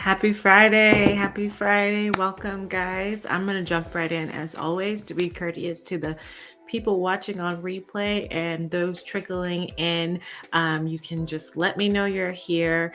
Happy Friday. Happy Friday. Welcome, guys. I'm going to jump right in as always to be courteous to the people watching on replay and those trickling in. You can just let me know you're here.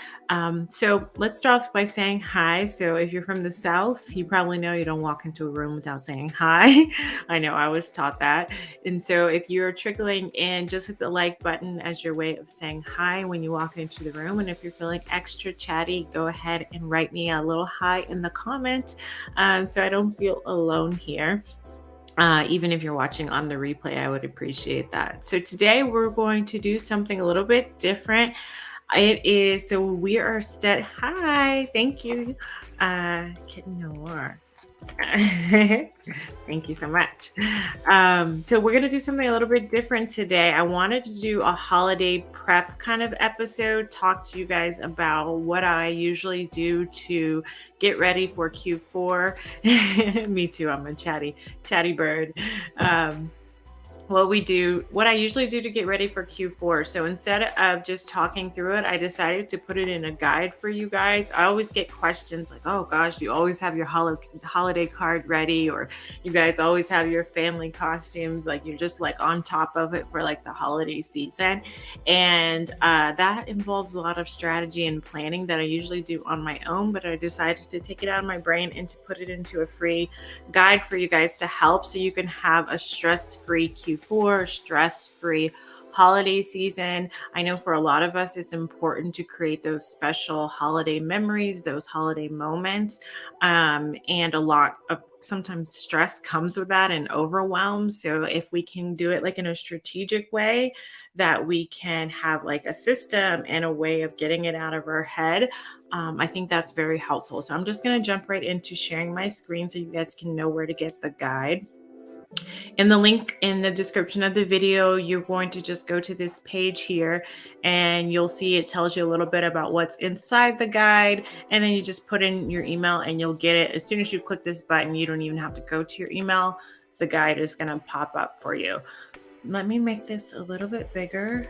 So let's start off by saying hi. So if you're from the South, you probably know you don't walk into a room without saying hi. I know I was taught that. And so if you're trickling in, just hit the like button as your way of saying hi when you walk into the room. And if you're feeling extra chatty, go ahead and write me a little hi in the comment so I don't feel alone here. Even if you're watching on the replay, I would appreciate that. So today we're going to do something a little bit different. We are hi, thank you, Kitten Noir. Thank you so much. So we're going to do something a little bit different today. I wanted to do a holiday prep kind of episode, talk to you guys about what I usually do to get ready for Q4. Me too. I'm a chatty bird. What I usually do to get ready for Q4. So instead of just talking through it, I decided to put it in a guide for you guys. I always get questions like, oh gosh, you always have your holiday card ready, or you guys always have your family costumes, like you're just like on top of it for like the holiday season. And that involves a lot of strategy and planning that I usually do on my own, but I decided to take it out of my brain and to put it into a free guide for you guys to help so you can have a stress-free Q4, stress-free holiday season. I know for a lot of us, it's important to create those special holiday memories, those holiday moments. And a lot of sometimes stress comes with that and overwhelm. So if we can do it like in a strategic way, that we can have like a system and a way of getting it out of our head, I think that's very helpful. So I'm just going to jump right into sharing my screen so you guys can know where to get the guide. In the link in the description of the video, you're going to just go to this page here and you'll see it tells you a little bit about what's inside the guide. And then you just put in your email and you'll get it. As soon as you click this button, you don't even have to go to your email. The guide is going to pop up for you. Let me make this a little bit bigger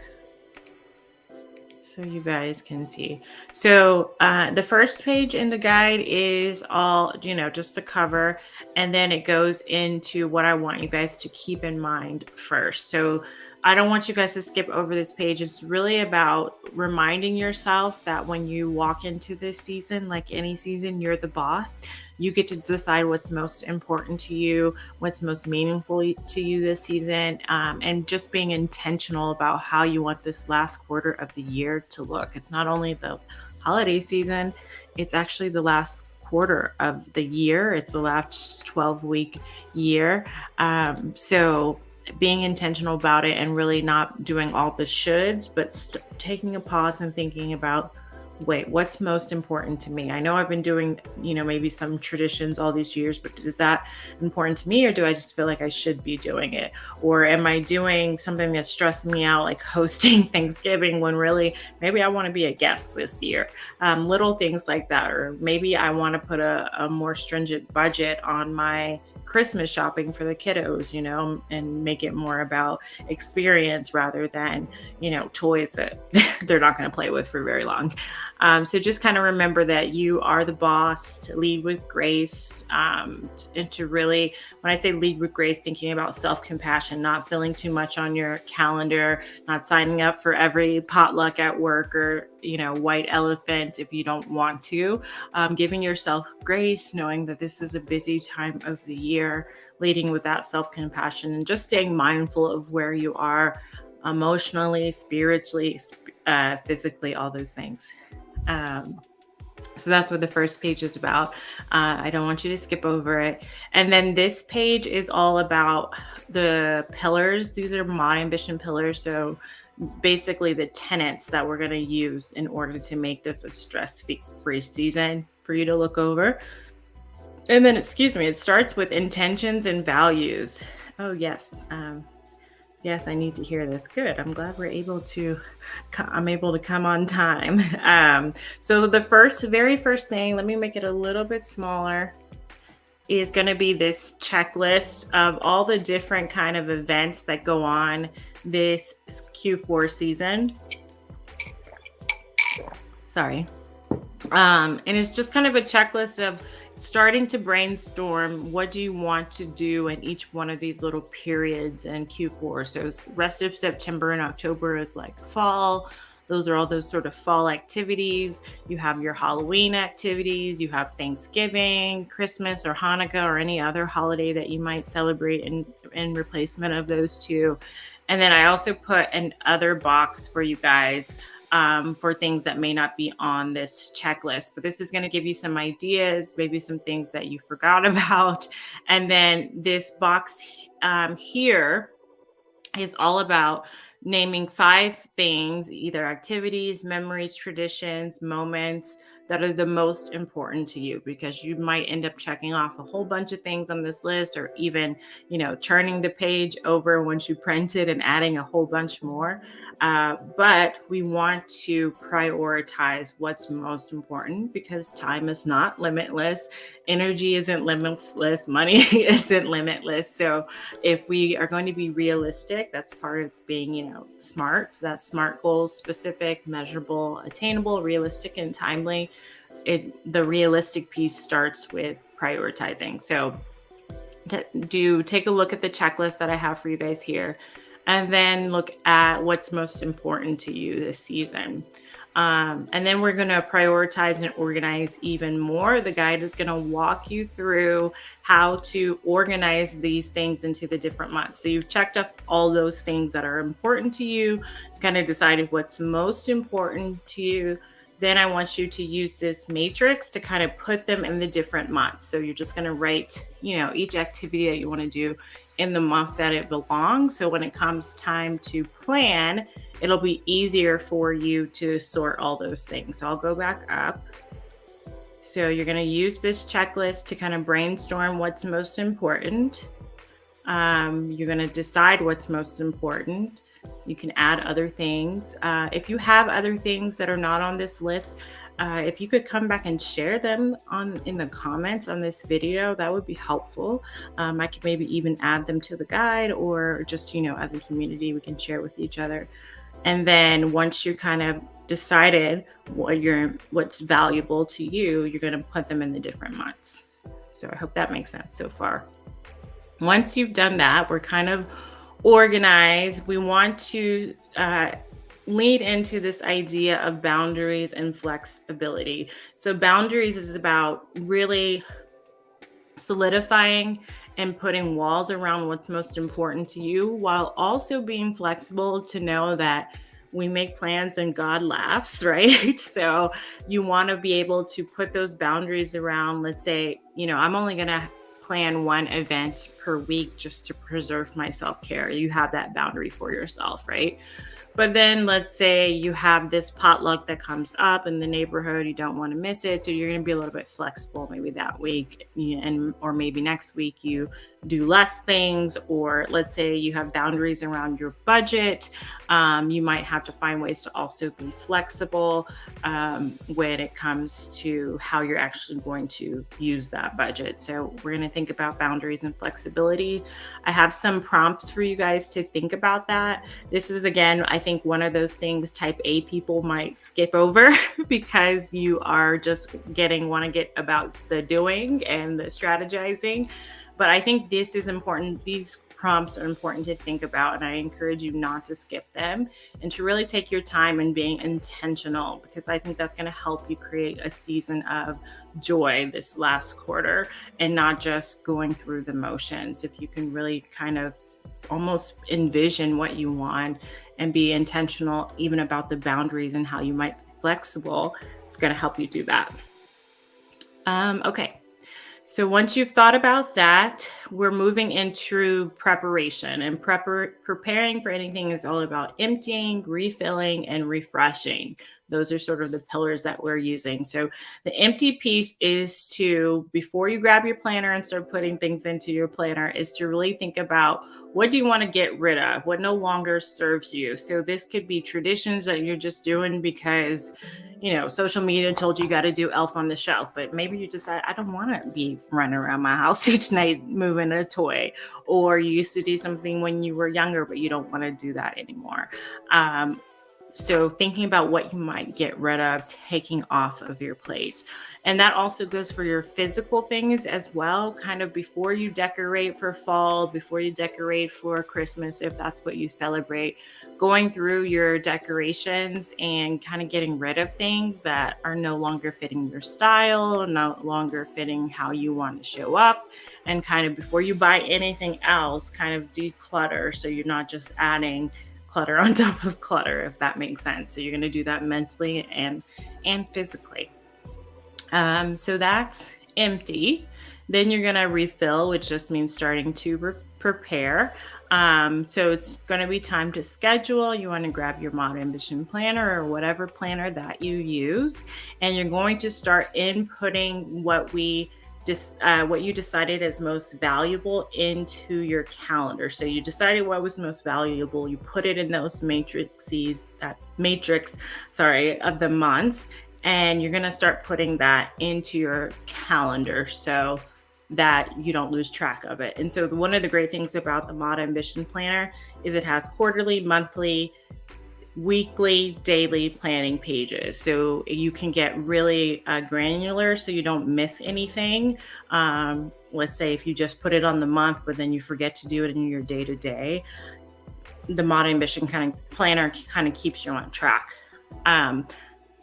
so you guys can see. So the first page in the guide is all, just a cover. And then it goes into what I want you guys to keep in mind first. So I don't want you guys to skip over this page. It's really about reminding yourself that when you walk into this season, like any season, you're the boss. You get to decide what's most important to you, what's most meaningful to you this season, and just being intentional about how you want this last quarter of the year to look. It's not only the holiday season, it's actually the last quarter of the year. It's the last 12-week year. So being intentional about it and really not doing all the shoulds, but taking a pause and thinking about, wait, what's most important to me? I know I've been doing, maybe some traditions all these years, but is that important to me, or do I just feel like I should be doing it? Or am I doing something that's stressing me out, like hosting Thanksgiving, when really maybe I want to be a guest this year? Little things like that. Or maybe I want to put a more stringent budget on my Christmas shopping for the kiddos, and make it more about experience rather than, toys that they're not going to play with for very long. So just kind of remember that you are the boss, to lead with grace, and to really, when I say lead with grace, thinking about self-compassion, not filling too much on your calendar, not signing up for every potluck at work or, white elephant if you don't want to, giving yourself grace, knowing that this is a busy time of the year, leading with that self-compassion and just staying mindful of where you are emotionally, spiritually, physically, all those things. So that's what the first page is about. I don't want you to skip over it. And then this page is all about the pillars. These are my ambition pillars. So basically the tenets that we're going to use in order to make this a stress-free season for you to look over. And then, it starts with intentions and values. Oh, yes. Yes, I need to hear this. Good. I'm glad I'm able to come on time. So the very first thing, let me make it a little bit smaller, is going to be this checklist of all the different kind of events that go on this Q4 season. Sorry. And it's just kind of a checklist of starting to brainstorm what do you want to do in each one of these little periods in Q4. So rest of September and October is like fall. Those are all those sort of fall activities. You have your Halloween activities, you have Thanksgiving, Christmas, or Hanukkah, or any other holiday that you might celebrate in replacement of those two. And then I also put an other box for you guys for things that may not be on this checklist. But this is going to give you some ideas, maybe some things that you forgot about. And then this box here is all about naming 5 things, either activities, memories, traditions, moments that are the most important to you, because you might end up checking off a whole bunch of things on this list, or even, turning the page over once you print it and adding a whole bunch more. But we want to prioritize what's most important, because time is not limitless, energy isn't limitless, money isn't limitless. So if we are going to be realistic, that's part of being, smart. So that's SMART goals: specific, measurable, attainable, realistic, and timely. The realistic piece starts with prioritizing. So take a look at the checklist that I have for you guys here, and then look at what's most important to you this season. And then we're going to prioritize and organize even more. The guide is going to walk you through how to organize these things into the different months. So you've checked off all those things that are important to you, kind of decided what's most important to you. Then I want you to use this matrix to kind of put them in the different months. So you're just going to write, each activity that you want to do in the month that it belongs. So when it comes time to plan, it'll be easier for you to sort all those things. So I'll go back up. So you're going to use this checklist to kind of brainstorm what's most important. You're going to decide what's most important. You can add other things. If you have other things that are not on this list, if you could come back and share them in the comments on this video, that would be helpful. I could maybe even add them to the guide, or just, as a community, we can share with each other. And then once you kind of decided what's valuable to you, you're going to put them in the different months. So I hope that makes sense so far. Once you've done that, we're kind of organized. We want to lead into this idea of boundaries and flexibility. So boundaries is about really solidifying and putting walls around what's most important to you, while also being flexible to know that we make plans and God laughs, right? So you want to be able to put those boundaries around, let's say, I'm only going to plan one event per week just to preserve my self-care. You have that boundary for yourself, right? But then let's say you have this potluck that comes up in the neighborhood, you don't want to miss it. So you're going to be a little bit flexible maybe that week, or maybe next week you do less things. Or let's say you have boundaries around your budget. You might have to find ways to also be flexible when it comes to how you're actually going to use that budget. So we're going to think about boundaries and flexibility. I have some prompts for you guys to think about that. This is, again, I think one of those things type A people might skip over because you are just want to get about the doing and the strategizing. But I think this is important. These prompts are important to think about, and I encourage you not to skip them and to really take your time and being intentional, because I think that's going to help you create a season of joy this last quarter and not just going through the motions. If you can really kind of almost envision what you want and be intentional even about the boundaries and how you might be flexible, it's going to help you do that. Okay. So once you've thought about that, we're moving into preparation, and preparing for anything is all about emptying, refilling, and refreshing. Those are sort of the pillars that we're using. So the empty piece is to, before you grab your planner and start putting things into your planner, is to really think about what do you want to get rid of, what no longer serves you. So this could be traditions that you're just doing because social media told you got to do Elf on the Shelf, but maybe you decide, I don't want to be running around my house each night moving a toy. Or you used to do something when you were younger, but you don't want to do that anymore. So thinking about what you might get rid of, taking off of your plate. And that also goes for your physical things as well, kind of before you decorate for fall, before you decorate for Christmas, if that's what you celebrate, going through your decorations and kind of getting rid of things that are no longer fitting your style, no longer fitting how you want to show up. And kind of before you buy anything else, kind of declutter so you're not just adding clutter on top of clutter, if that makes sense. So you're going to do that mentally and physically. So that's empty. Then you're going to refill, which just means starting to prepare. So it's going to be time to schedule. You want to grab your Mod Ambition planner or whatever planner that you use, and you're going to start inputting what you decided is most valuable into your calendar. So you decided what was most valuable. You put it in those matrices, that matrix, of the months, and you're going to start putting that into your calendar so that you don't lose track of it. And so one of the great things about the Mod Ambition Planner is it has quarterly, monthly, weekly, daily planning pages. So you can get really granular so you don't miss anything. Let's say if you just put it on the month, but then you forget to do it in your day-to-day, the Mod Ambition planner kind of keeps you on track.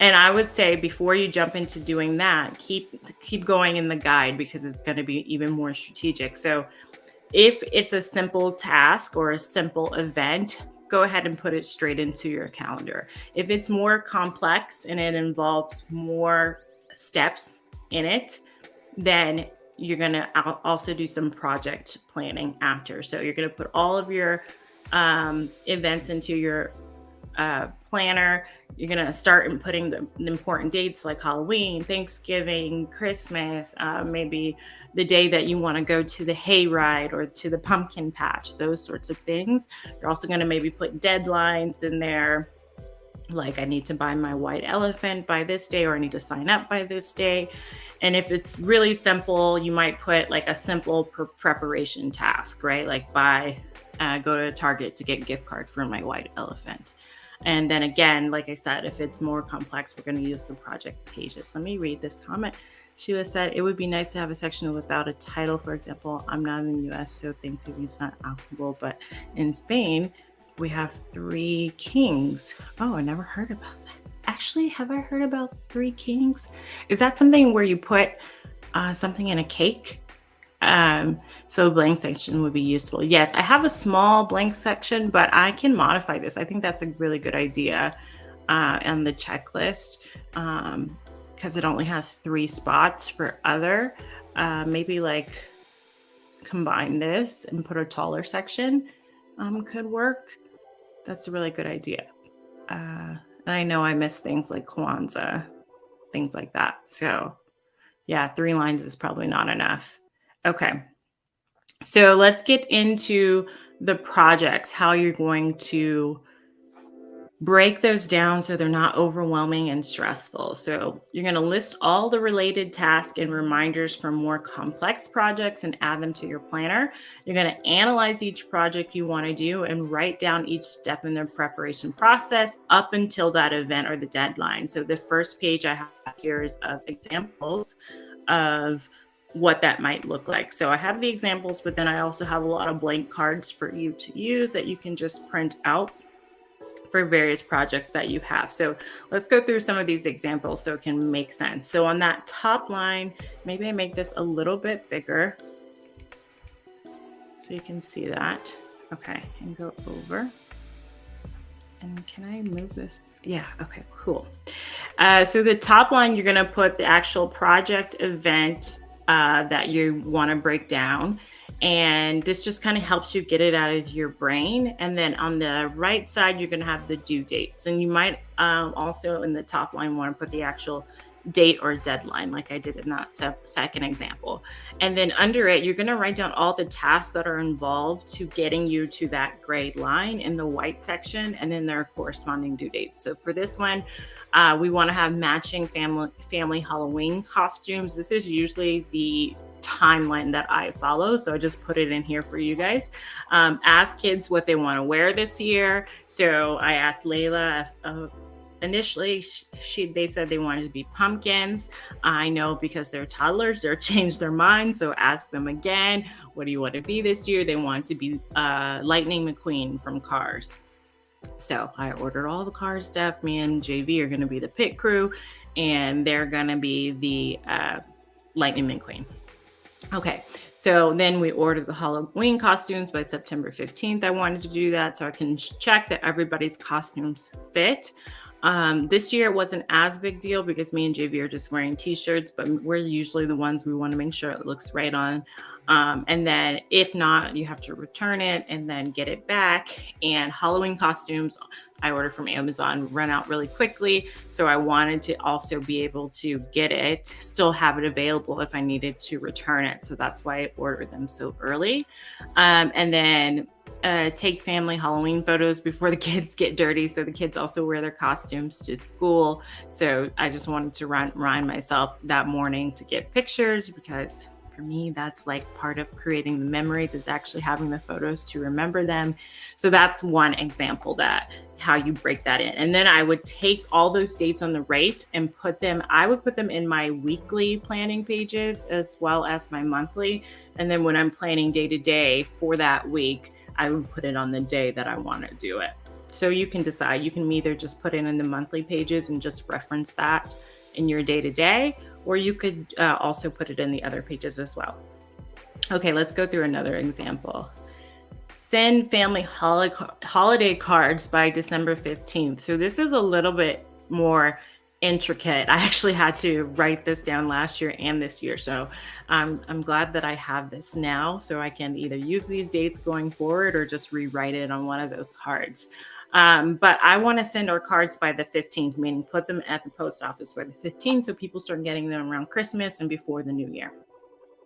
And I would say before you jump into doing that, keep going in the guide because it's going to be even more strategic. So if it's a simple task or a simple event, go ahead and put it straight into your calendar. If it's more complex and it involves more steps in it, then you're going to also do some project planning after. So you're going to put all of your events into your planner. You're going to start putting the important dates like Halloween, Thanksgiving, Christmas, maybe the day that you want to go to the hayride or to the pumpkin patch, those sorts of things. You're also going to maybe put deadlines in there, like I need to buy my white elephant by this day, or I need to sign up by this day. And if it's really simple, you might put like a simple preparation task, right? Like go to Target to get a gift card for my white elephant. And then again, like I said, if it's more complex, we're going to use the project pages. Let me read this comment. Sheila said, it would be nice to have a section without a title. For example, I'm not in the US, so Thanksgiving is not applicable. But in Spain, we have 3 kings. Oh, I never heard about that. Actually, have I heard about 3 kings? Is that something where you put something in a cake? So a blank section would be useful. Yes, I have a small blank section, but I can modify this. I think that's a really good idea on the checklist because it only has 3 spots for other. Maybe like combine this and put a taller section could work. That's a really good idea. And I know I miss things like Kwanzaa, things like that. So yeah, 3 lines is probably not enough. Okay, so let's get into the projects, how you're going to break those down so they're not overwhelming and stressful. So you're going to list all the related tasks and reminders for more complex projects and add them to your planner. You're going to analyze each project you want to do and write down each step in the preparation process up until that event or the deadline. So the first page I have here is of examples of what that might look like. So I have the examples, but then I also have a lot of blank cards for you to use that you can just print out for various projects that you have. So let's go through some of these examples so it can make sense. So on that top line, maybe I make this a little bit bigger so you can see that. Okay, and go over. And can I move this? Yeah, okay, cool. So the top line, you're gonna put the actual project event that you want to break down. And this just kind of helps you get it out of your brain. And then on the right side, you're going to have the due dates. And you might also in the top line want to put the actual date or deadline, like I did in that second example. And then under it, you're going to write down all the tasks that are involved to getting you to that gray line in the white section, and then their corresponding due dates. So for this one, we want to have matching family Halloween costumes. This is usually the timeline that I follow. So I just put it in here for you guys. Ask kids what they want to wear this year. So I asked Layla, initially they said they wanted to be pumpkins. I know because they're toddlers, they'll change their mind. So ask them again, what do you want to be this year? They want to be Lightning McQueen from Cars. So I ordered all the car stuff. Me and JV are going to be the pit crew, and they're going to be the Lightning McQueen. Okay, so then we ordered the Halloween costumes by September 15th. I wanted to do that so I can check that everybody's costumes fit. This year it wasn't as big deal because me and JV are just wearing t-shirts, but we're usually the ones we want to make sure it looks right on. And then if not, you have to return it and then get it back. And Halloween costumes I ordered from Amazon run out really quickly. So I wanted to also be able to get it, still have it available if I needed to return it. So that's why I ordered them so early. And then take family Halloween photos before the kids get dirty. So the kids also wear their costumes to school. So I just wanted to remind myself that morning to get pictures, because for me, that's like part of creating the memories, is actually having the photos to remember them. So that's one example that how you break that in. And then I would take all those dates on the right and I would put them in my weekly planning pages as well as my monthly. And then when I'm planning day to day for that week, I would put it on the day that I want to do it. So you can decide. You can either just put it in the monthly pages and just reference that in your day to day, or you could also put it in the other pages as well. Okay, let's go through another example. Send family holiday cards by December 15th. So this is a little bit more intricate. I actually had to write this down last year and this year. So I'm glad that I have this now, so I can either use these dates going forward or just rewrite it on one of those cards. But I want to send our cards by the 15th, meaning put them at the post office by the 15th so people start getting them around Christmas and before the new year.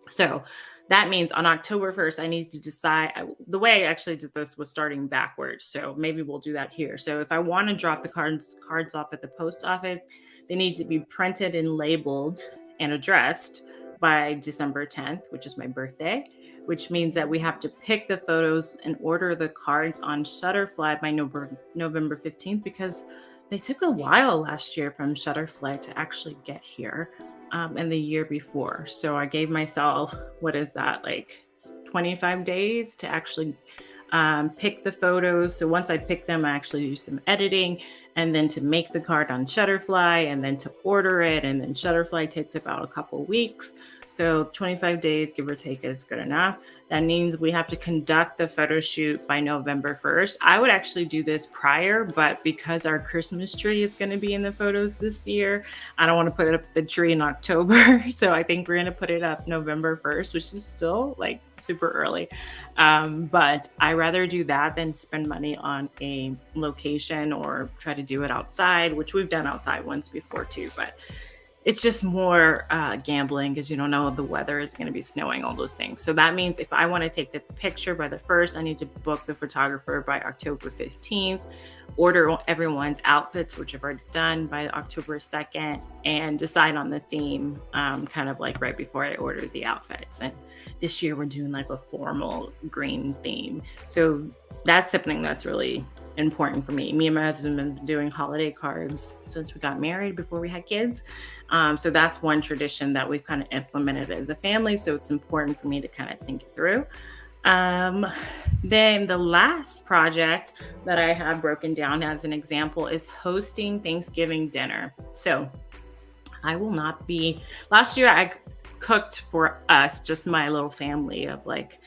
So that means on October 1st, I need to decide. The way I actually did this was starting backwards. So maybe we'll do that here. So if I want to drop the cards off at the post office, they need to be printed and labeled and addressed by December 10th, which is my birthday, which means that we have to pick the photos and order the cards on Shutterfly by November 15th, because they took a while last year from Shutterfly to actually get here, and the year before. So I gave myself, like 25 days to actually pick the photos. So once I pick them, I actually do some editing, and then to make the card on Shutterfly, and then to order it. And then Shutterfly takes about a couple weeks. So 25 days, give or take, is good enough. That means we have to conduct the photo shoot by November 1st. I would actually do this prior, but because our Christmas tree is going to be in the photos this year, I don't want to put up the tree in October. So I think we're going to put it up November 1st, which is still like super early. But I rather do that than spend money on a location or try to do it outside, which we've done outside once before too. But it's just more gambling, because you don't know the weather is going to be snowing, all those things. So that means if I want to take the picture by the 1st, I need to book the photographer by October 15th, order everyone's outfits, which I've already done, by October 2nd, and decide on the theme kind of like right before I order the outfits. And this year we're doing like a formal green theme. So that's something that's really important for me. Me and my husband have been doing holiday cards since we got married, before we had kids. So that's one tradition that we've kind of implemented as a family. So it's important for me to kind of think it through. Then the last project that I have broken down as an example is hosting Thanksgiving dinner. So I will not be, last year I cooked for us, just my little family of like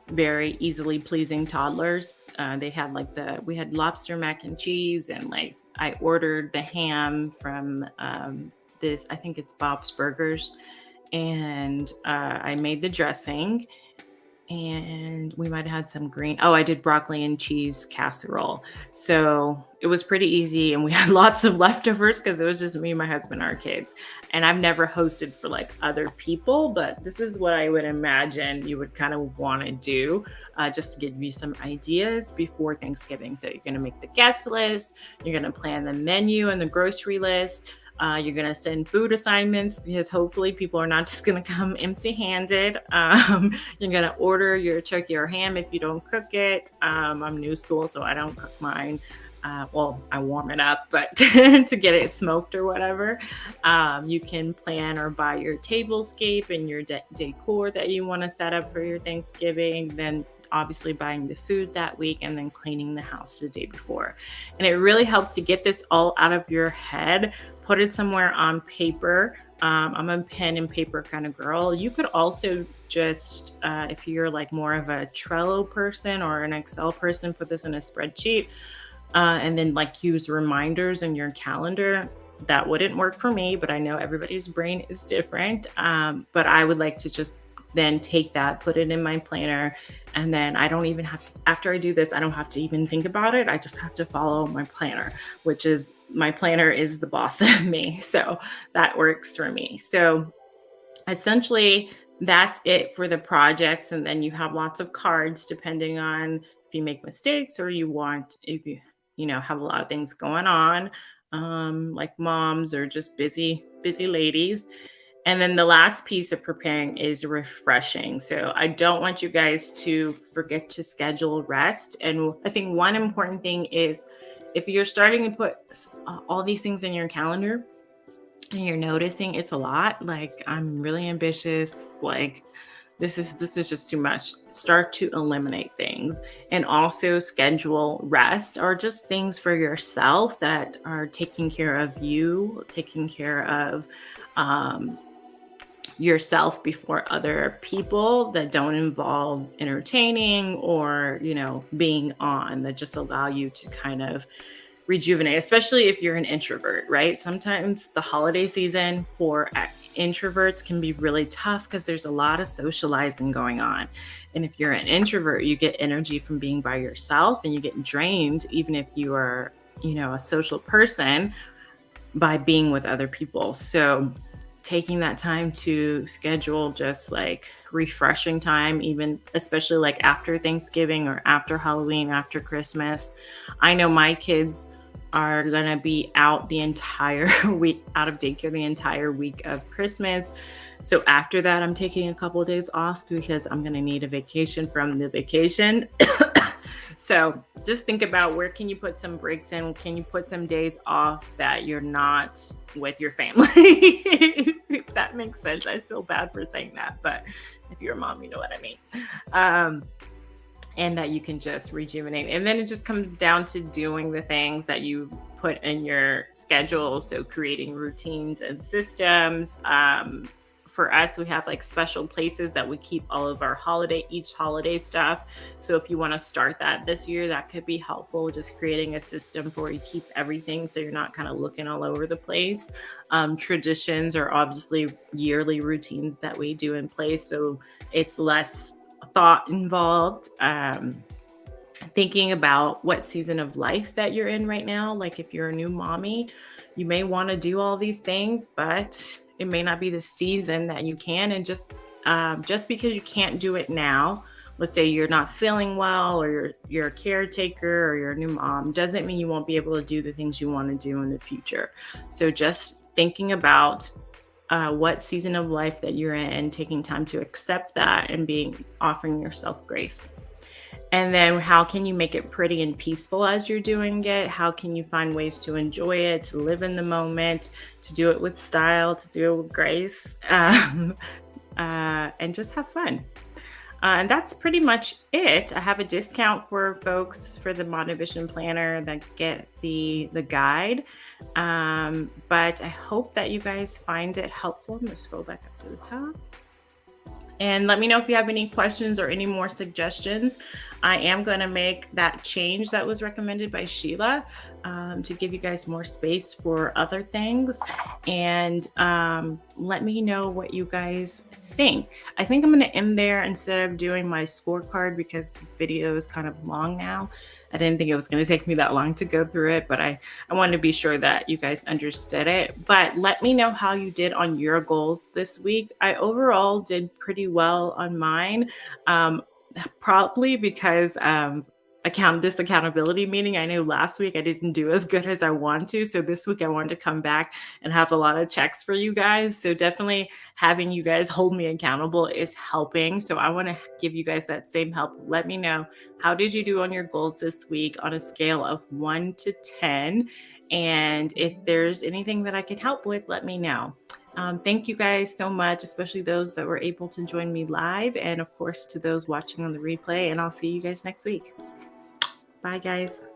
very easily pleasing toddlers. They had we had lobster mac and cheese, and like I ordered the ham from I think it's Bob's Burgers, and I made the dressing, and we might have had some green. Oh, I did broccoli and cheese casserole. So it was pretty easy, and we had lots of leftovers because it was just me, my husband, our kids. And I've never hosted for like other people, but this is what I would imagine you would kind of want to do, just to give you some ideas before Thanksgiving. So you're going to make the guest list, you're going to plan the menu and the grocery list. You're going to send food assignments because hopefully people are not just going to come empty handed. You're going to order your turkey or ham if you don't cook it. I'm new school, so I don't cook mine. Well, I warm it up, but to get it smoked or whatever. You can plan or buy your tablescape and your decor that you want to set up for your Thanksgiving. Then obviously buying the food that week and then cleaning the house the day before. And it really helps to get this all out of your head, put it somewhere on paper. I'm a pen and paper kind of girl. You could also just, if you're like more of a Trello person or an Excel person, put this in a spreadsheet and then like use reminders in your calendar. That wouldn't work for me, but I know everybody's brain is different. But I would like to just then take that, put it in my planner, and then I don't even have to, after I do this, I don't have to even think about it. I just have to follow my planner, which is my planner is the boss of me. So that works for me. So essentially, that's it for the projects. And then you have lots of cards depending on if you make mistakes or if you know, have a lot of things going on, like moms or just busy ladies. And then the last piece of preparing is refreshing. So I don't want you guys to forget to schedule rest. And I think one important thing is if you're starting to put all these things in your calendar and you're noticing it's a lot, like I'm really ambitious, like this is just too much. Start to eliminate things and also schedule rest or just things for yourself that are taking care of you, taking care of yourself before other people that don't involve entertaining or, you know, being on, that just allow you to kind of rejuvenate, especially if you're an introvert, right? Sometimes the holiday season for introverts can be really tough because there's a lot of socializing going on. And if you're an introvert, you get energy from being by yourself and you get drained, even if you are, you know, a social person, by being with other people. So taking that time to schedule just like refreshing time, even especially like after Thanksgiving or after Halloween, after Christmas. I know my kids are going to be out the entire week, out of daycare the entire week of Christmas. So after that, I'm taking a couple of days off because I'm going to need a vacation from the vacation. So just think about where can you put some breaks in? Can you put some days off that you're not with your family? If that makes sense. I feel bad for saying that, but if you're a mom, you know what I mean. And that you can just rejuvenate. And then it just comes down to doing the things that you put in your schedule. So creating routines and systems. For us, we have like special places that we keep all of our each holiday stuff. So if you want to start that this year, that could be helpful. Just creating a system for where you keep everything so you're not kind of looking all over the place. Traditions are obviously yearly routines that we do in place. So it's less thought involved. Thinking about what season of life that you're in right now. Like if you're a new mommy, you may want to do all these things, but it may not be the season that you can. And just because you can't do it now, let's say you're not feeling well or you're a caretaker or you're a new mom, doesn't mean you won't be able to do the things you want to do in the future. So just thinking about what season of life that you're in and taking time to accept that and offering yourself grace. And then how can you make it pretty and peaceful as you're doing it? How can you find ways to enjoy it, to live in the moment, to do it with style, to do it with grace, and just have fun? And that's pretty much it. I have a discount for folks for the Motivation Planner that get the guide. But I hope that you guys find it helpful. I'm going to scroll back up to the top. And let me know if you have any questions or any more suggestions. I am going to make that change that was recommended by Sheila to give you guys more space for other things. And let me know what you guys think. I think I'm going to end there instead of doing my scorecard because this video is kind of long now. I didn't think it was going to take me that long to go through it, but I wanted to be sure that you guys understood it. But let me know how you did on your goals this week. I overall did pretty well on mine, probably because this accountability meeting. I know last week I didn't do as good as I want to. So this week I wanted to come back and have a lot of checks for you guys. So definitely having you guys hold me accountable is helping. So I want to give you guys that same help. Let me know, how did you do on your goals this week on a scale of 1 to 10? And if there's anything that I can help with, let me know. Thank you guys so much, especially those that were able to join me live, and of course to those watching on the replay. And I'll see you guys next week. Bye, guys.